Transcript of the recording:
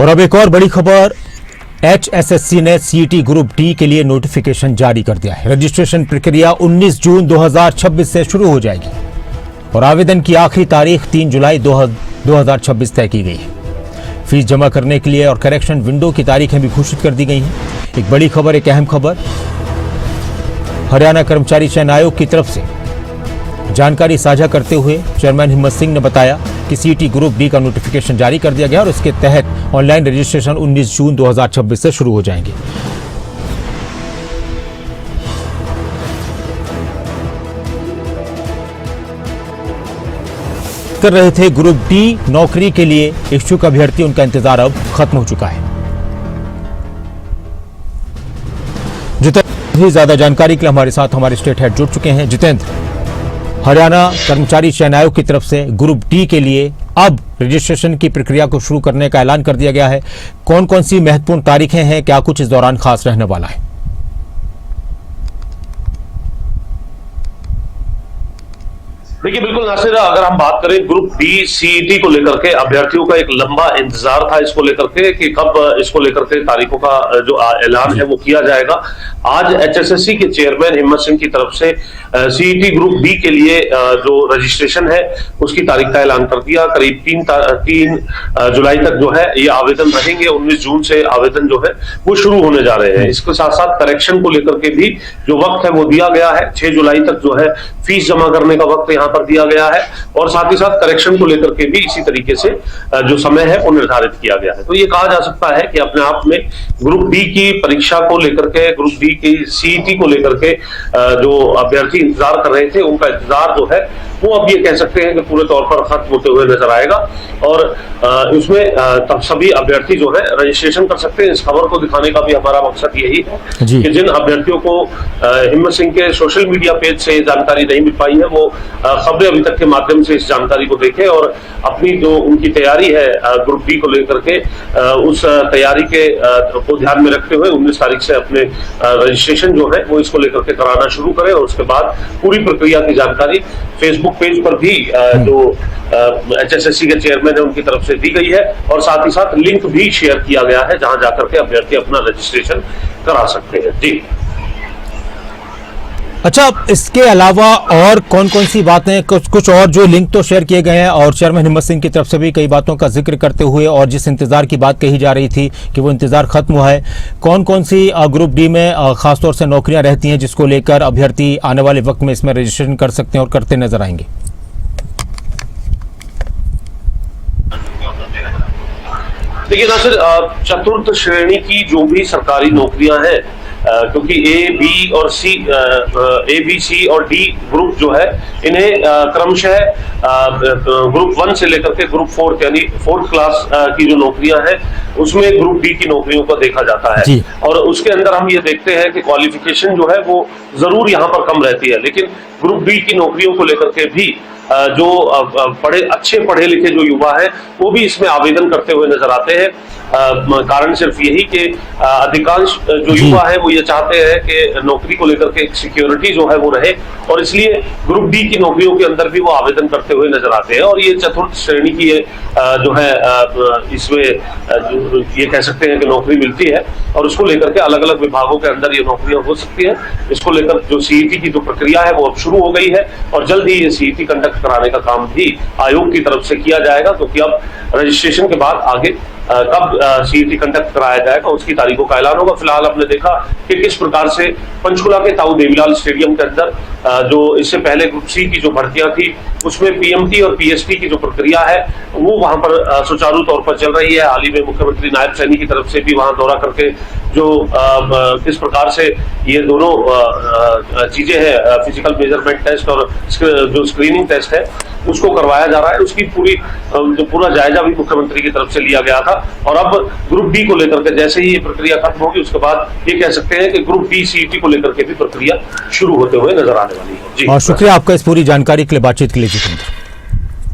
और अब एक और बड़ी खबर, HSSC ने CET ग्रुप डी के लिए नोटिफिकेशन जारी कर दिया है। रजिस्ट्रेशन प्रक्रिया 19 जून 2026 से शुरू हो जाएगी और आवेदन की आखिरी तारीख 3 जुलाई 2026 तय की गई है। फीस जमा करने के लिए और करेक्शन विंडो की तारीखें भी घोषित कर दी गई हैं। एक बड़ी खबर, एक अहम खबर, हरियाणा कर्मचारी चयन आयोग की तरफ से जानकारी साझा करते हुए चेयरमैन हिम्मत सिंह ने बताया कि CET ग्रुप डी का नोटिफिकेशन जारी कर दिया गया और इसके तहत ऑनलाइन रजिस्ट्रेशन 19 जून 2026 से शुरू हो जाएंगे। कर रहे थे ग्रुप डी नौकरी के लिए इच्छुक अभ्यर्थी, उनका इंतजार अब खत्म हो चुका है। जितेंद्र भी ज्यादा जानकारी के लिए हमारे साथ हमारे स्टेट हेड जुड़ चुके हैं। जितेंद्र, हरियाणा कर्मचारी चयन आयोग की तरफ से ग्रुप डी के लिए अब रजिस्ट्रेशन की प्रक्रिया को शुरू करने का ऐलान कर दिया गया है। कौन कौन सी महत्वपूर्ण तारीखें हैं, क्या कुछ इस दौरान खास रहने वाला है? देखिए, बिल्कुल नासिर, अगर हम बात करें ग्रुप डी CET को लेकर के अभ्यर्थियों का एक लंबा इंतजार था इसको लेकर के कि कब इसको लेकर के तारीखों का जो ऐलान है वो किया जाएगा। आज HSSC के चेयरमैन हिम्मत सिंह की तरफ से CET ग्रुप डी के लिए जो रजिस्ट्रेशन है उसकी तारीख का ऐलान कर दिया। करीब 3 जुलाई तक जो है ये आवेदन रहेंगे। 19 जून से आवेदन जो है वो शुरू होने जा रहे हैं। इसके साथ साथ करेक्शन को लेकर के भी जो वक्त है वो दिया गया है। 6 जुलाई तक जो है फीस जमा करने का वक्त यहाँ पर दिया गया है और साथ ही साथ करेक्शन को लेकर के भी इसी तरीके से जो समय है वो निर्धारित किया गया है। तो ये कहा जा सकता है कि अपने आप में ग्रुप डी की परीक्षा को लेकर के, ग्रुप डी की CET को लेकर के जो अभ्यर्थी इंतजार कर रहे थे उनका इंतजार जो है वो अब ये कह सकते हैं कि पूरे तौर पर खत्म होते हुए नजर आएगा और उसमें तब सभी अभ्यर्थी जो है रजिस्ट्रेशन कर सकते हैं। इस खबर को दिखाने का भी हमारा मकसद यही है कि जिन अभ्यर्थियों को हिम्मत सिंह के सोशल मीडिया पेज से जानकारी नहीं मिल पाई है वो खबरें अभी तक के माध्यम से इस जानकारी को देखें और अपनी जो उनकी तैयारी है ग्रुप डी को लेकर के उस तैयारी के को ध्यान में रखते हुए 19 तारीख से अपने रजिस्ट्रेशन जो है वो इसको लेकर के कराना शुरू करें और उसके बाद पूरी प्रक्रिया की जानकारी फेसबुक पेज पर भी जो HSSC के चेयरमैन है उनकी तरफ से दी गई है और साथ ही साथ लिंक भी शेयर किया गया है जहां जाकर के अभ्यर्थी अपना रजिस्ट्रेशन करा सकते हैं। जी, अच्छा, इसके अलावा और कौन कौन सी बातें, कुछ और जो लिंक तो शेयर किए गए हैं और चेयरमैन हिम्मत सिंह की तरफ से भी कई बातों का जिक्र करते हुए और जिस इंतजार की बात कही जा रही थी कि वो इंतजार खत्म हुआ है, कौन कौन सी ग्रुप डी में खासतौर से नौकरियां रहती हैं जिसको लेकर अभ्यर्थी आने वाले वक्त में इसमें रजिस्ट्रेशन कर सकते हैं और करते नजर आएंगे? देखिए नासिर, चतुर्थ श्रेणी की जो भी सरकारी नौकरियां हैं, क्योंकि A, B और C और D ग्रुप जो है इन्हें क्रमशः ग्रुप 1 से लेकर के ग्रुप 4 यानी 4th क्लास की जो नौकरियां हैं उसमें ग्रुप डी की नौकरियों को देखा जाता है और उसके अंदर हम ये देखते हैं कि क्वालिफिकेशन जो है वो जरूर यहाँ पर कम रहती है, लेकिन ग्रुप डी की नौकरियों को लेकर के भी जो अच्छे पढ़े लिखे जो युवा हैं वो भी इसमें आवेदन करते हुए नजर आते हैं। कारण सिर्फ यही कि अधिकांश जो युवा है वो ये चाहते हैं कि नौकरी को लेकर के सिक्योरिटी जो है वो रहे और इसलिए ग्रुप डी की नौकरियों के अंदर भी वो आवेदन करते हुए नजर आते हैं और ये चतुर्थ श्रेणी की जो है इसमें ये कह सकते हैं कि नौकरी मिलती है और उसको लेकर के अलग अलग विभागों के अंदर ये नौकरियां हो सकती है। इसको लेकर जो CET की जो प्रक्रिया है वो अब शुरू हो गई है और जल्द ही ये CET कंडक्ट कराने का काम भी आयोग की तरफ से किया जाएगा, क्योंकि अब रजिस्ट्रेशन के बाद आगे कब CET कंडक्ट कराया जाएगा उसकी तारीखों का ऐलान होगा। फिलहाल हमने देखा कि किस प्रकार से पंचकुला के ताऊ देवीलाल स्टेडियम के अंदर जो इससे पहले ग्रुप C की जो भर्तियां थी उसमें PMT और PST की जो प्रक्रिया है वो वहां पर सुचारू तौर पर चल रही है। हाल ही में मुख्यमंत्री नायब सैनी की तरफ से भी वहां दौरा करके जो किस प्रकार से ये दोनों चीजें हैं, फिजिकल मेजरमेंट टेस्ट और जो स्क्रीनिंग टेस्ट है उसको करवाया जा रहा है, उसकी जो पूरा जायजा भी मुख्यमंत्री की तरफ से लिया गया था और अब ग्रुप डी को लेकर के जैसे ही ये प्रक्रिया खत्म होगी उसके बाद ये कह सकते हैं कि ग्रुप डी CET को लेकर के भी प्रक्रिया शुरू होते हुए नजर आने वाली है। जी, और शुक्रिया आपका इस पूरी जानकारी के लिए, बातचीत के लिए जितेंद्र।